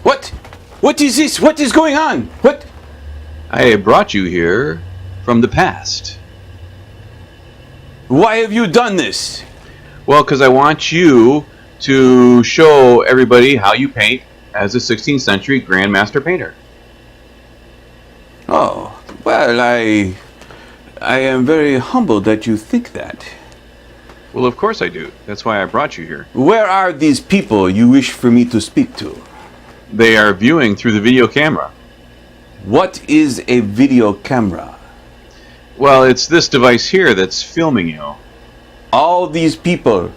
What? What is this? What is going on? What? I brought you here from the past. Why have you done this? Well, because I want you to show everybody how you paint as a 16th century Grandmaster painter. Oh, well, I am very humbled that you think that. Well, of course I do. That's why I brought you here. Where are these people you wish for me to speak to? They are viewing through the video camera. What is a video camera? Well, it's this device here that's filming you. All these people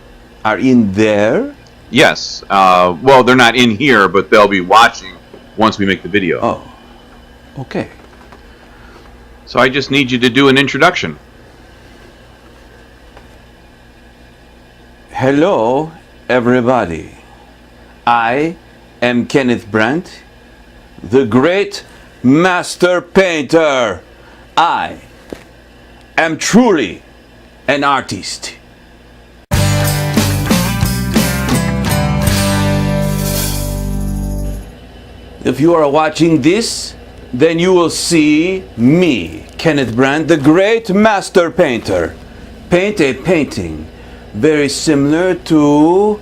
are in there? Yes. Well, they're not in here, but they'll be watching once we make the video. Oh, okay. So I just need you to do an introduction. Hello, everybody. I am Kenneth Brant, the great master painter. I am truly an artist. If you are watching this, then you will see me, Kenneth Brant, the great master painter, paint a painting very similar to,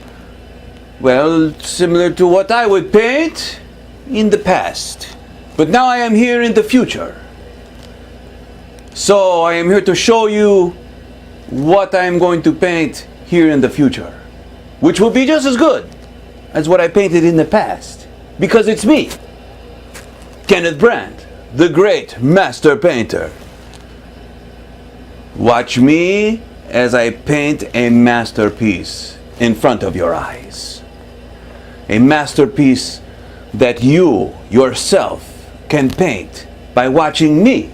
well, similar to what I would paint in the past. But now I am here in the future. So I am here to show you what I am going to paint here in the future, which will be just as good as what I painted in the past, because it's me, Kenneth Brant, the great master painter. Watch me as I paint a masterpiece in front of your eyes. A masterpiece that you yourself can paint by watching me.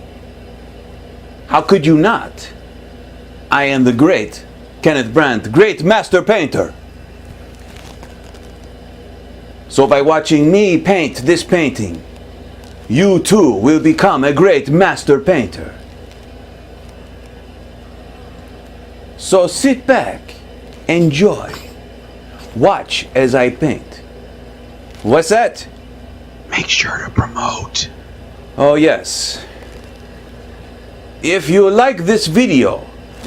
How could you not? I am the great Kenneth Brant, great master painter. So by watching me paint this painting, you too will become a great master painter. So sit back, enjoy, watch as I paint. What's that? Make sure to promote. Oh yes. If you like this video,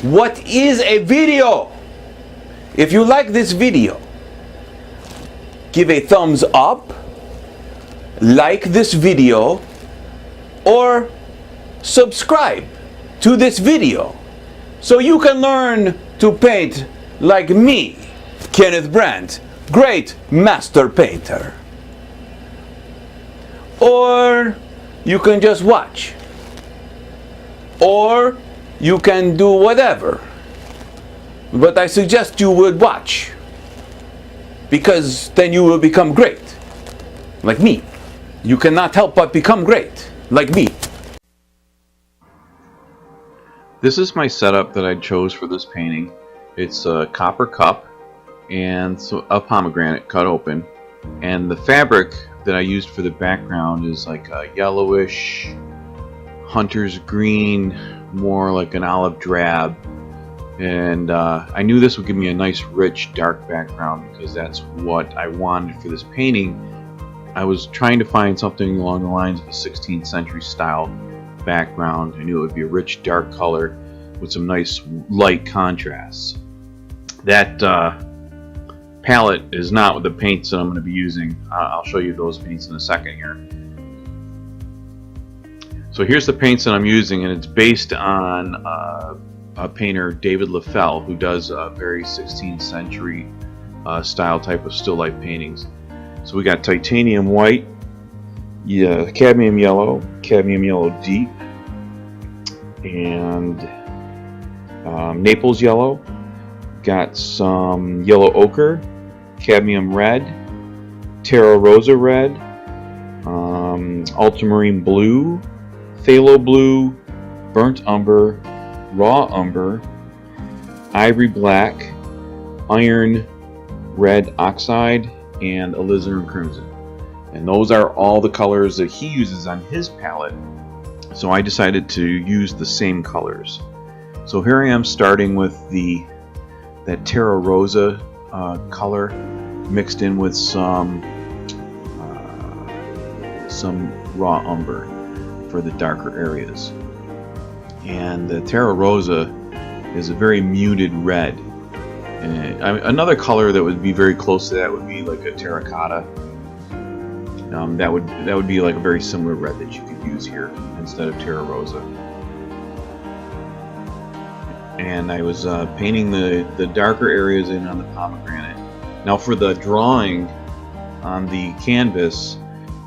what is a video? If you like this video, give a thumbs up, like this video, or subscribe to this video so you can learn to paint like me, Kenneth Brant, great master painter. Or you can just watch. Or you can do whatever. But I suggest you would watch, because then you will become great, like me. You cannot help but become great, like me. This is my setup that I chose for this painting. It's a copper cup and a pomegranate cut open. And the fabric that I used for the background is like a yellowish hunter's green, more like an olive drab. And I knew this would give me a nice rich dark background because that's what I wanted for this painting. I was trying to find something along the lines of a 16th century style background. I knew it would be a rich dark color with some nice light contrasts. That palette is not with the paints that I'm going to be using. I'll show you those paints in a second here. So here's the paints that I'm using, and it's based on a painter, David Lafell, who does very 16th century style type of still life paintings. So we got titanium white, cadmium yellow deep, and Naples yellow. Got some yellow ochre, cadmium red, Terra Rosa red, ultramarine blue, phthalo blue, burnt umber, raw umber, ivory black, iron red oxide, and alizarin crimson. And those are all the colors that he uses on his palette. So I decided to use the same colors. So here I am starting with that Terra Rosa color. mixed in with some raw umber for the darker areas. And the Terra Rosa is a very muted red. And another color that would be very close to that would be like a terracotta. That would be like a very similar red that you could use here instead of Terra Rosa. And I was painting the darker areas in on the pomegranate. Now for the drawing on the canvas,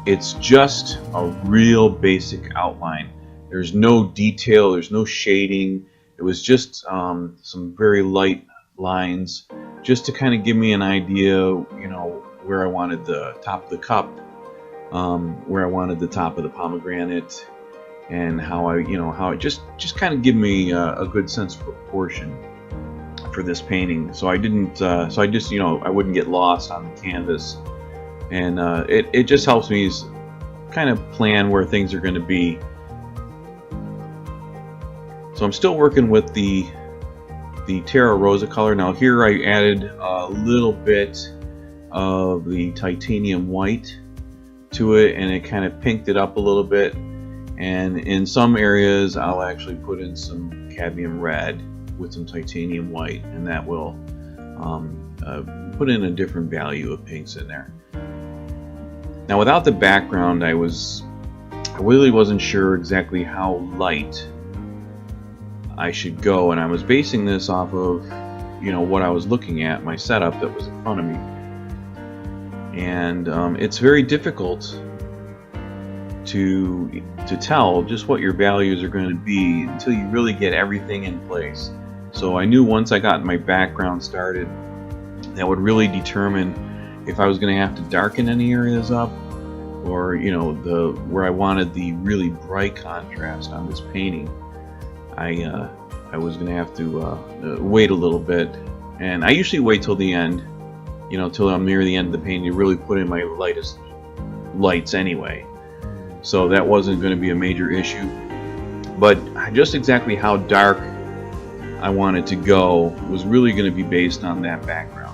it's just a real basic outline. There's no detail, there's no shading. It was just some very light lines, just to kind of give me an idea, you know, where I wanted the top of the cup, where I wanted the top of the pomegranate, and how it just kind of give me a good sense of proportion for this painting. So I didn't, so I just, I wouldn't get lost on the canvas, and it just helps me kind of plan where things are going to be. So I'm still working with the Terra Rosa color. Now here I added a little bit of the titanium white to it, and it kind of pinked it up a little bit. And in some areas I'll actually put in some cadmium red with some titanium white, and that will put in a different value of pinks in there. Now without the background, I really wasn't sure exactly how light I should go, and I was basing this off of what I was looking at, my setup that was in front of me. And it's very difficult to tell just what your values are going to be until you really get everything in place. So I knew once I got my background started, that would really determine if I was going to have to darken any areas up, or where I wanted the really bright contrast on this painting. I was going to have to wait a little bit, and I usually wait till the end, till I'm near the end of the painting to really put in my lightest lights anyway. So that wasn't going to be a major issue, but just exactly how dark I wanted to go was really going to be based on that background.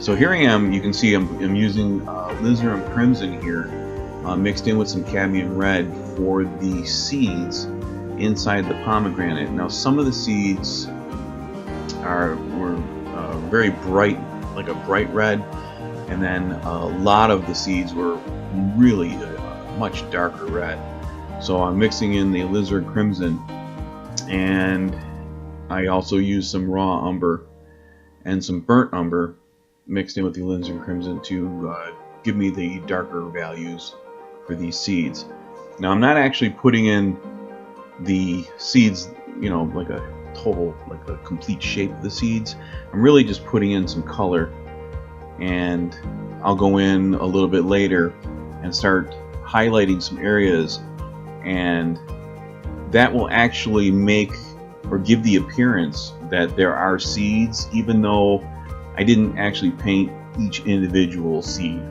So here I am, you can see I'm using alizarin crimson here, mixed in with some cadmium red for the seeds inside the pomegranate. Now some of the seeds were very bright, like a bright red, and then a lot of the seeds were really much darker red. So I'm mixing in the alizarin crimson, and I also used some raw umber and some burnt umber mixed in with the alizarin crimson to give me the darker values for these seeds. Now I'm not actually putting in the seeds, like a complete shape of the seeds. I'm really just putting in some color, and I'll go in a little bit later and start highlighting some areas, and that will actually make or give the appearance that there are seeds, even though I didn't actually paint each individual seed.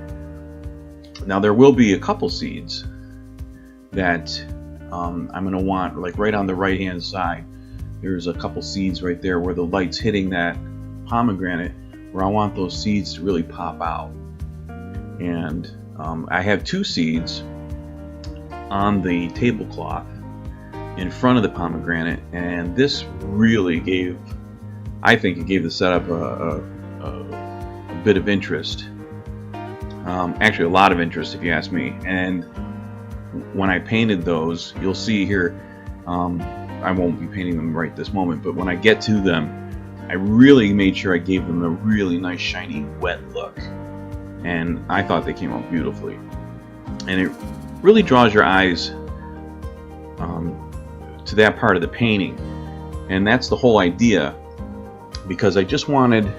Now there will be a couple seeds that I'm going to want, like right on the right hand side, there's a couple seeds right there where the light's hitting that pomegranate, where I want those seeds to really pop out. And I have two seeds on the tablecloth in front of the pomegranate, and this really gave, I think it gave the setup a bit of interest, actually a lot of interest if you ask me. And when I painted those, you'll see here, I won't be painting them right this moment, but when I get to them, I really made sure I gave them a really nice shiny wet look, and I thought they came out beautifully. And it really draws your eyes to that part of the painting, and that's the whole idea, because I just wanted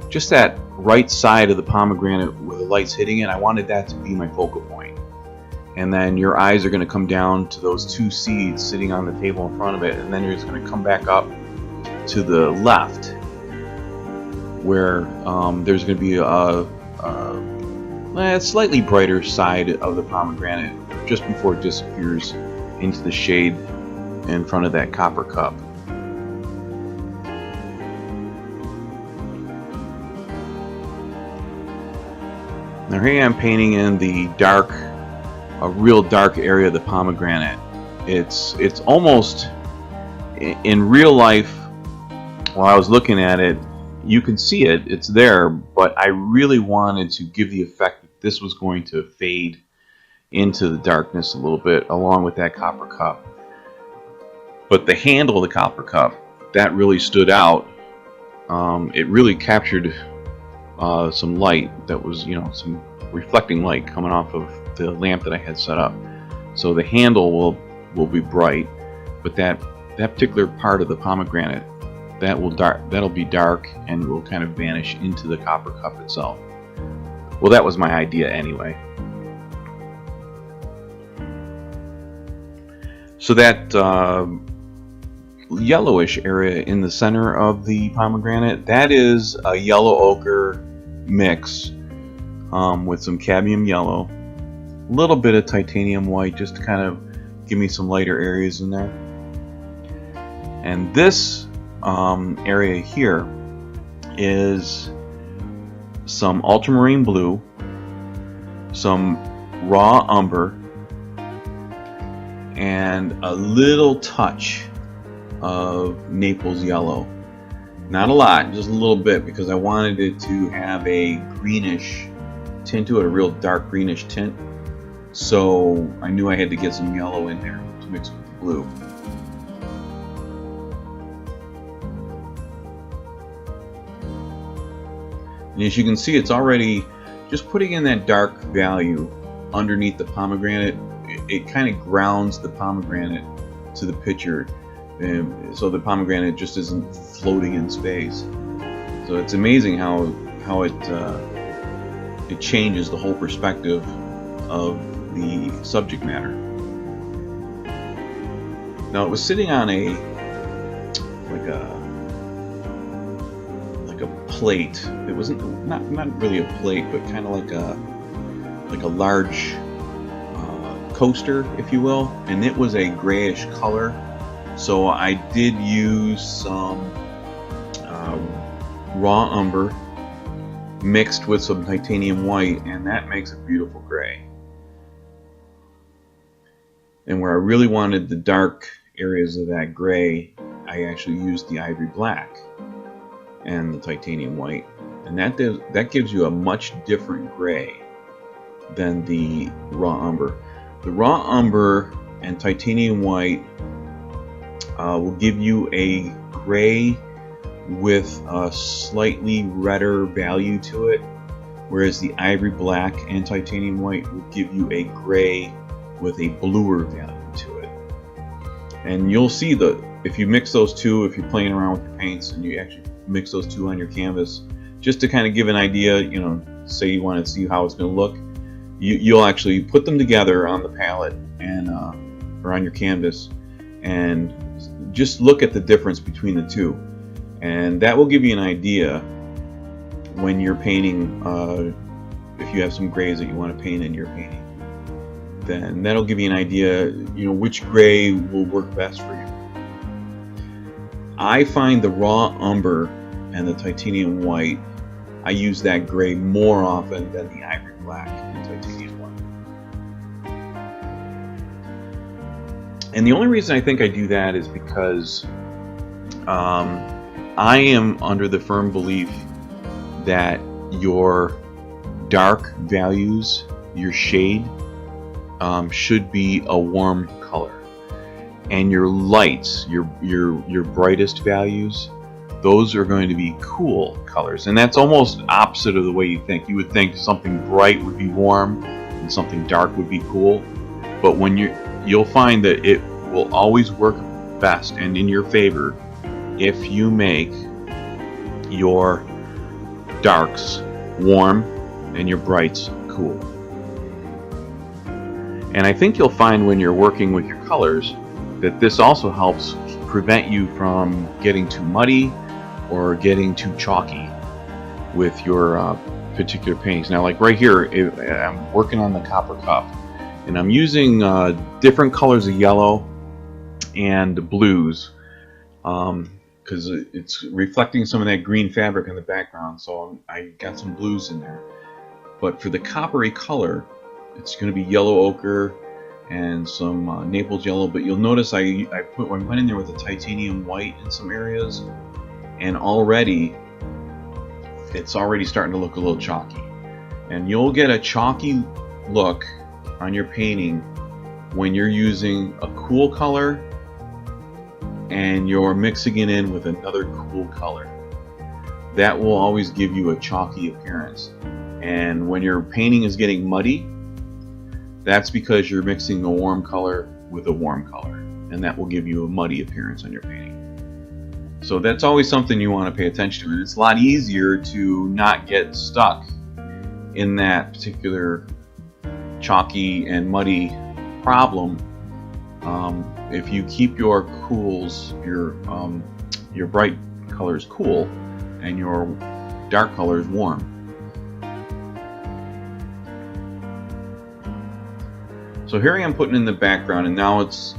just that right side of the pomegranate where the light's hitting it. I wanted that to be my focal point, and then your eyes are going to come down to those two seeds sitting on the table in front of it, and then you're just going to come back up to the left where there's going to be a slightly brighter side of the pomegranate just before it disappears into the shade in front of that copper cup. Now here I'm painting in the dark, a real dark area of the pomegranate. It's almost, in real life, while I was looking at it, you can see it, it's there, but I really wanted to give the effect that this was going to fade into the darkness a little bit along with that copper cup. But the handle of the copper cup, that really stood out. It really captured some light that was, some reflecting light coming off of the lamp that I had set up. So the handle will be bright, but that particular part of the pomegranate, that'll be dark and will kind of vanish into the copper cup itself. Well, that was my idea anyway. So that yellowish area in the center of the pomegranate, that is a yellow ochre mix with some cadmium yellow, a little bit of titanium white just to kind of give me some lighter areas in there. And this area here is some ultramarine blue, some raw umber, and a little touch of Naples yellow. Not a lot, just a little bit, because I wanted it to have a greenish tint to it, a real dark greenish tint. So I knew I had to get some yellow in there to mix with the blue. And as you can see, it's already just putting in that dark value underneath the pomegranate. It kind of grounds the pomegranate to the picture, so the pomegranate just isn't floating in space. So it's amazing how it changes the whole perspective of the subject matter. Now it was sitting on a plate. It wasn't not really a plate, but kind of like a large coaster, if you will, and it was a grayish color. So I did use some raw umber mixed with some titanium white, and that makes a beautiful gray. And where I really wanted the dark areas of that gray, I actually used the ivory black and the titanium white, and that gives you a much different gray than the raw umber. The raw umber and titanium white will give you a gray with a slightly redder value to it, whereas the ivory black and titanium white will give you a gray with a bluer value to it. And you'll see if you mix those two, if you're playing around with your paints and you actually mix those two on your canvas, just to kind of give an idea, say you want to see how it's going to look, you'll actually put them together on the palette and or on your canvas, and just look at the difference between the two, and that will give you an idea when you're painting. If you have some grays that you want to paint in your painting, then that'll give you an idea, which gray will work best for you. I find the raw umber and the titanium white, I use that gray more often than the ivory black and titanium white. And the only reason I think I do that is because I am under the firm belief that your dark values, your shade, should be a warm color, and your lights, your brightest values, those are going to be cool colors. And that's almost opposite of the way you think. You would think something bright would be warm and something dark would be cool, but when you'll find that it will always work best and in your favor if you make your darks warm and your brights cool. And I think you'll find when you're working with your colors that this also helps prevent you from getting too muddy or getting too chalky with your particular paintings. Now, like right here, I'm working on the copper cup, and I'm using different colors of yellow and blues because it's reflecting some of that green fabric in the background, so I got some blues in there. But for the coppery color, it's going to be yellow ochre and some Naples yellow. But you'll notice I went in there with a titanium white in some areas, and already it's already starting to look a little chalky. And you'll get a chalky look on your painting when you're using a cool color and you're mixing it in with another cool color. That will always give you a chalky appearance. And when your painting is getting muddy, that's because you're mixing a warm color with a warm color, and that will give you a muddy appearance on your painting. So that's always something you want to pay attention to, and it's a lot easier to not get stuck in that particular chalky and muddy problem if you keep your cools, your bright colors cool and your dark colors warm. So here I am putting in the background, and now it's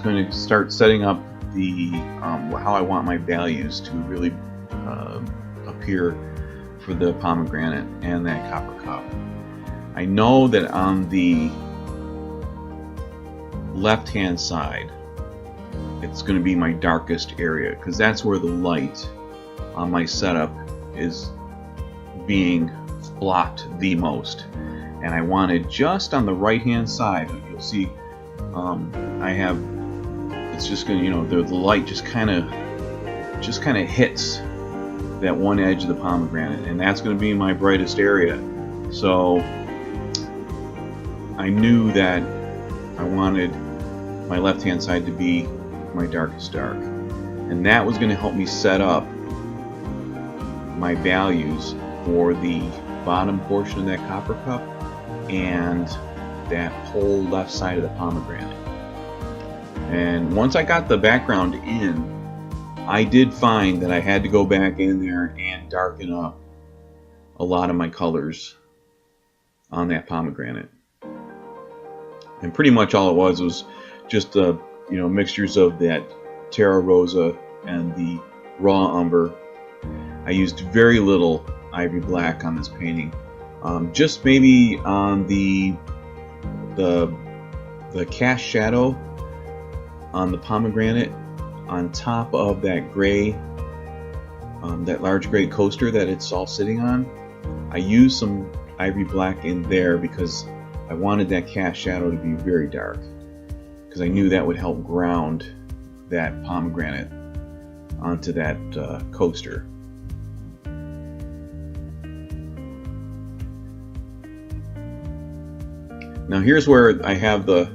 going to start setting up the how I want my values to really appear for the pomegranate and that copper cup. I know that on the left hand side it's going to be my darkest area, because that's where the light on my setup is being blocked the most. And I wanted just on the right hand side, you'll see I have, it's just going to, the light just kind of hits that one edge of the pomegranate, and that's going to be my brightest area. So I knew that I wanted my left hand side to be my darkest dark, and that was going to help me set up my values for the bottom portion of that copper cup and that whole left side of the pomegranate. And once I got the background in, I did find that I had to go back in there and darken up a lot of my colors on that pomegranate. And pretty much all it was just mixtures of that Terra Rosa and the raw umber. I used very little ivory black on this painting, just maybe on the cast shadow on the pomegranate on top of that gray, that large gray coaster that it's all sitting on. I used some ivory black in there because I wanted that cast shadow to be very dark, because I knew that would help ground that pomegranate onto that coaster. Now here's where I have the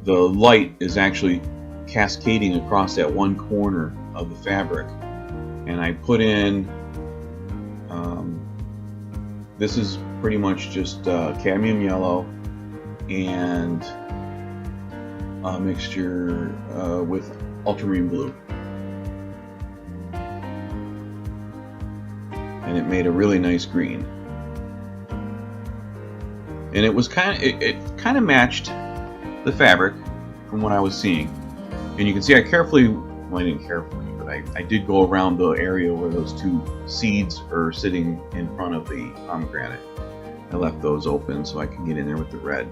light is actually cascading across that one corner of the fabric, and I put in this is pretty much just cadmium yellow and a mixture with ultramarine blue, and it made a really nice green. And it was it kind of matched the fabric from what I was seeing. And you can see I didn't carefully, but I did go around the area where those two seeds are sitting in front of the pomegranate. I left those open so I can get in there with the red.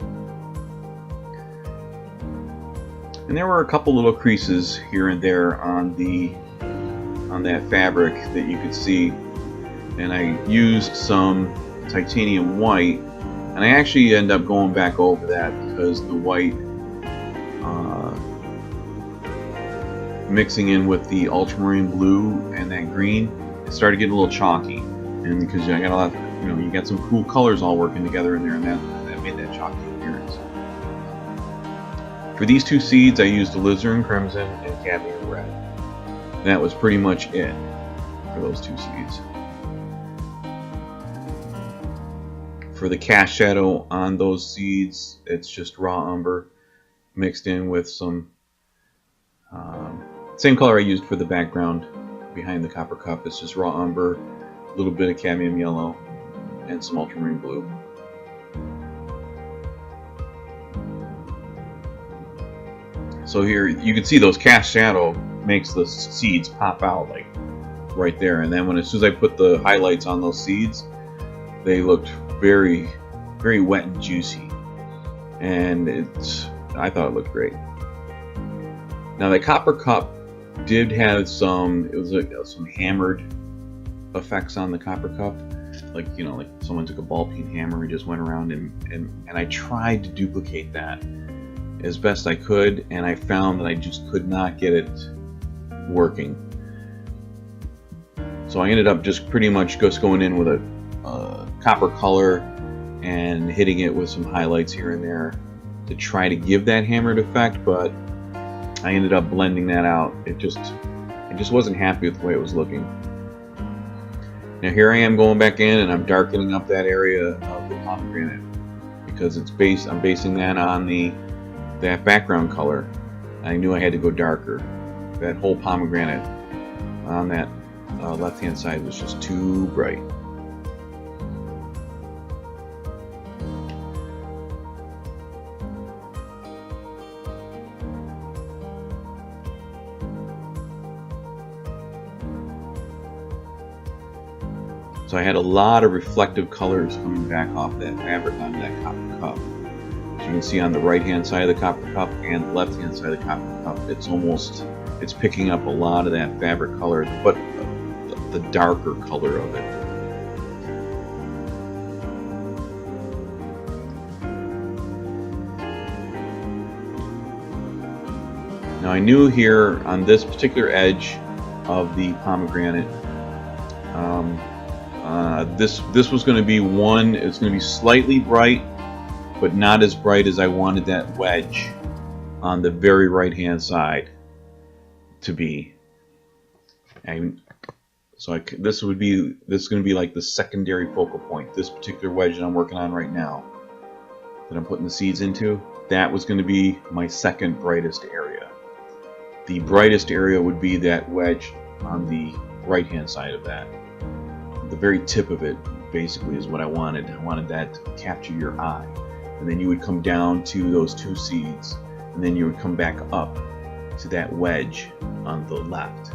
And there were a couple little creases here and there on that fabric that you could see. And I used some titanium white, and I actually end up going back over that because the white mixing in with the ultramarine blue and that green, it started getting a little chalky, and because I got a lot, you got some cool colors all working together in there, and that made that chalky appearance. For these two seeds, I used alizarin crimson and cadmium red. And that was pretty much it for those two seeds. For the cast shadow on those seeds, it's just raw umber mixed in with some same color I used for the background behind the copper cup. It's just raw umber, a little bit of cadmium yellow, and some ultramarine blue. So here you can see those cast shadow makes the seeds pop out like right there, and then as soon as I put the highlights on those seeds, they looked very, very wet and juicy, and I thought it looked great. Now the copper cup did have some, it was like some hammered effects on the copper cup, like, you know, like someone took a ball peen hammer and just went around and I tried to duplicate that as best I could, and I found that I just could not get it working. So I ended up just pretty much just going in with a copper color and hitting it with some highlights here and there to try to give that hammered effect, but I ended up blending that out. I just wasn't happy with the way it was looking. Now here I am going back in and I'm darkening up that area of the pomegranate because I'm basing that on that background color. I knew I had to go darker. That whole pomegranate on that left hand side was just too bright. So I had a lot of reflective colors coming back off that fabric on that copper cup. As you can see on the right hand side of the copper cup and the left hand side of the copper cup, it's picking up a lot of that fabric color, but the darker color of it. Now I knew here on this particular edge of the pomegranate, this was going to be it's going to be slightly bright, but not as bright as I wanted that wedge on the very right hand side to be. And so this is going to be like the secondary focal point. This particular wedge that I'm working on right now, that I'm putting the seeds into, that was going to be my second brightest area. The brightest area would be that wedge on the right hand side of that. The very tip of it basically is what I wanted. I wanted that to capture your eye. And then you would come down to those two seeds, and then you would come back up to that wedge on the left.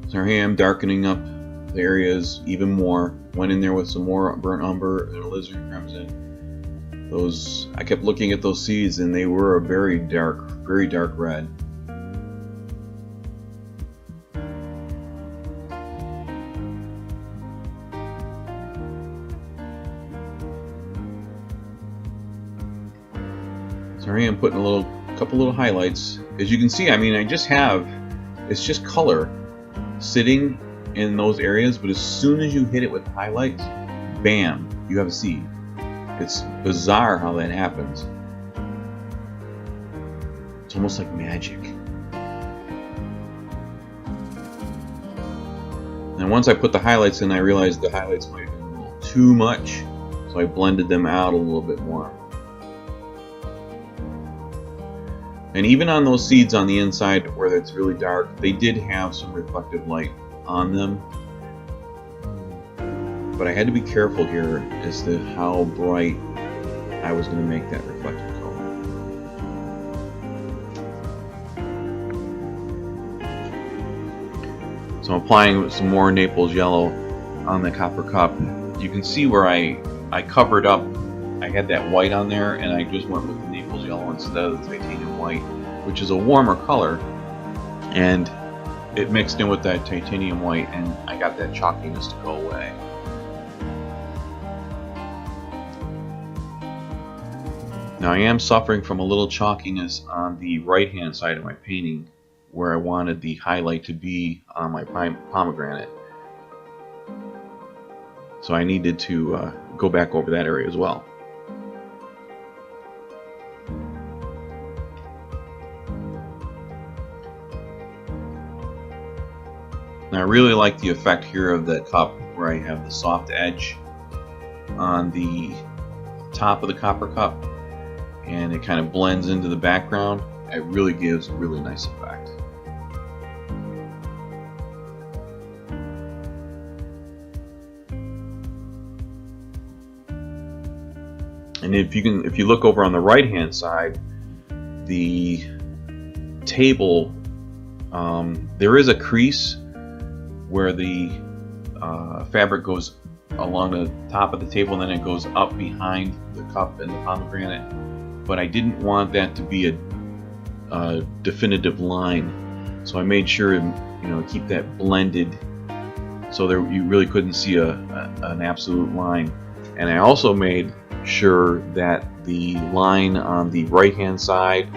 So here I am darkening up the areas even more. Went in there with some more burnt umber and alizarin crimson. I kept looking at those seeds and they were a very dark red. So here I am putting a couple little highlights. As you can see, I mean, it's just color sitting in those areas, but as soon as you hit it with highlights, bam, you have a seed. It's bizarre how that happens. It's almost like magic. And once I put the highlights in, I realized the highlights might have been a little too much, so I blended them out a little bit more. And even on those seeds on the inside where it's really dark, they did have some reflective light on them. But I had to be careful here as to how bright I was going to make that reflective color. So I'm applying some more Naples yellow on the copper cup. You can see where I covered up. I had that white on there, and I just went with the Naples yellow instead of the titanium white, which is a warmer color, and it mixed in with that titanium white, and I got that chalkiness to go away. Now I am suffering from a little chalkiness on the right hand side of my painting where I wanted the highlight to be on my pomegranate. So I needed to go back over that area as well. Now I really like the effect here of the cup where I have the soft edge on the top of the copper cup, and it kind of blends into the background. It really gives a really nice effect. And if you look over on the right hand side, the table, there is a crease where the fabric goes along the top of the table and then it goes up behind the cup and the pomegranate, but I didn't want that to be a definitive line, so I made sure to keep that blended so there you really couldn't see an absolute line. And I also made sure that the line on the right hand side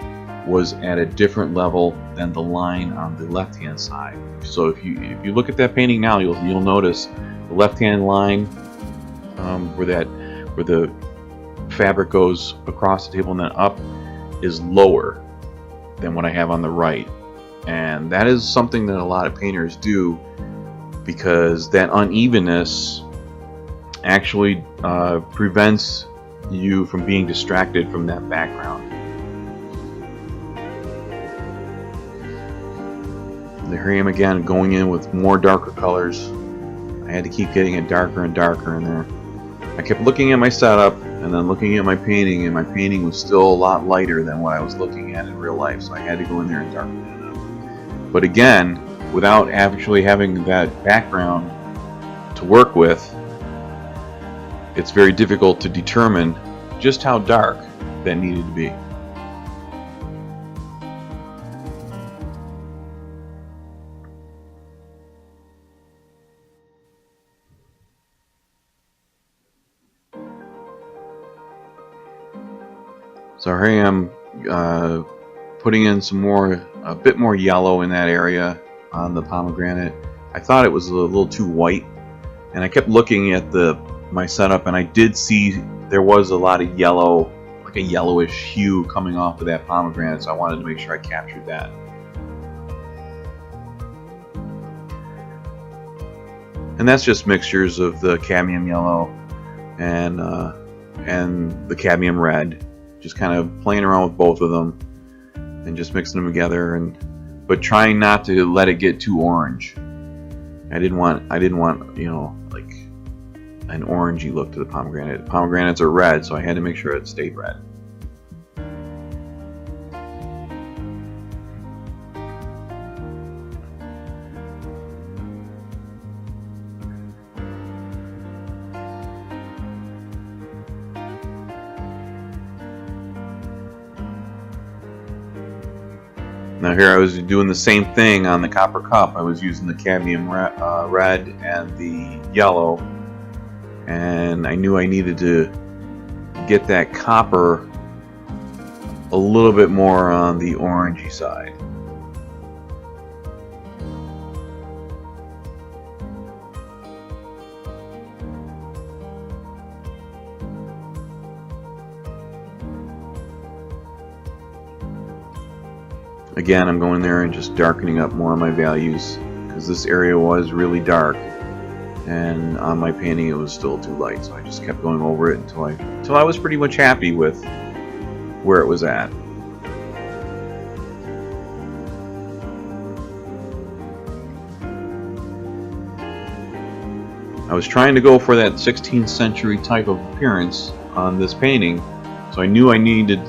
was at a different level than the line on the left hand side. So if you look at that painting now, you'll notice the left hand line where the fabric goes across the table and then up is lower than what I have on the right, and that is something that a lot of painters do, because that unevenness actually prevents you from being distracted from that background. There I am again, going in with more darker colors. I had to keep getting it darker and darker in there. I kept looking at my setup and then looking at my painting, and my painting was still a lot lighter than what I was looking at in real life, so I had to go in there and darken it up. But again, without actually having that background to work with, it's very difficult to determine just how dark that needed to be. So here I am putting in a bit more yellow in that area on the pomegranate. I thought it was a little too white, and I kept looking at my setup, and I did see there was a lot of yellow, like a yellowish hue coming off of that pomegranate, so I wanted to make sure I captured that. And that's just mixtures of the cadmium yellow and the cadmium red. Just kind of playing around with both of them and just mixing them together, but trying not to let it get too orange. I didn't want like an orangey look to the pomegranate. Pomegranates are red, so I had to make sure it stayed red. Now here I was doing the same thing on the copper cup. I was using the cadmium red and the yellow, and I knew I needed to get that copper a little bit more on the orangey side. Again, I'm going there and just darkening up more of my values, because this area was really dark, and on my painting it was still too light, so I just kept going over it until I was pretty much happy with where it was at. I was trying to go for that 16th century type of appearance on this painting, so I knew I needed,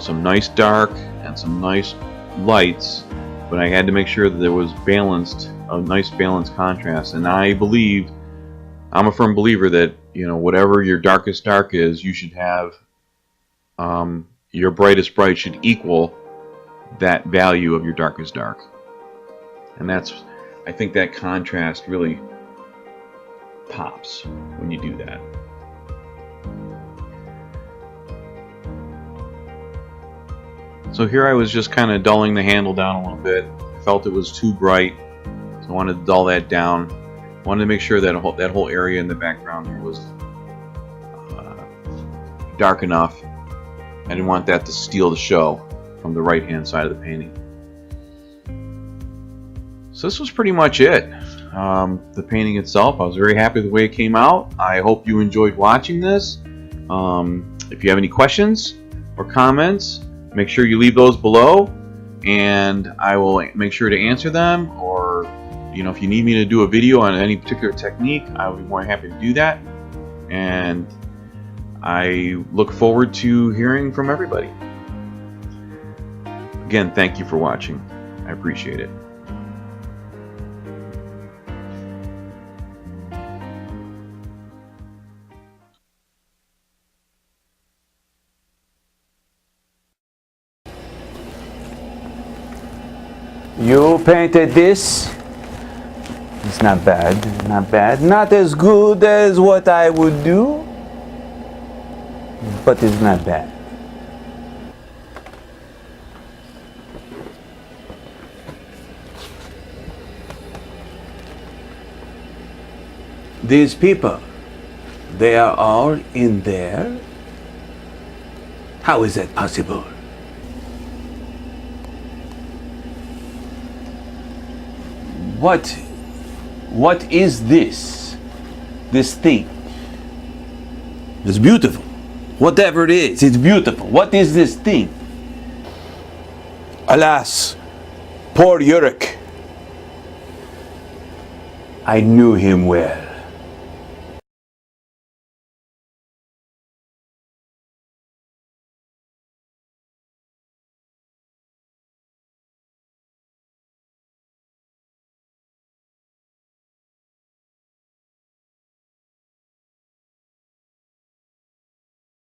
some nice dark and some nice lights, but I had to make sure that there was a nice balanced contrast. And I'm a firm believer that whatever your darkest dark is, you should have your brightest bright should equal that value of your darkest dark. And I think that contrast really pops when you do that. So here I was just kind of dulling the handle down a little bit. I felt it was too bright, so I wanted to dull that down. I wanted to make sure that that whole area in the background there was dark enough. I didn't want that to steal the show from the right hand side of the painting. So this was pretty much it. The painting itself, I was very happy with the way it came out. I hope you enjoyed watching this. If you have any questions or comments, make sure you leave those below, and I will make sure to answer them. Or if you need me to do a video on any particular technique, I'll be more happy to do that. And I look forward to hearing from everybody. Again, thank you for watching. I appreciate it. You painted this? It's not bad, not bad. Not as good as what I would do, but it's not bad. These people, they are all in there? How is that possible? What is this? This thing? It's beautiful. Whatever it is, it's beautiful. What is this thing? Alas, poor Yurik. I knew him well.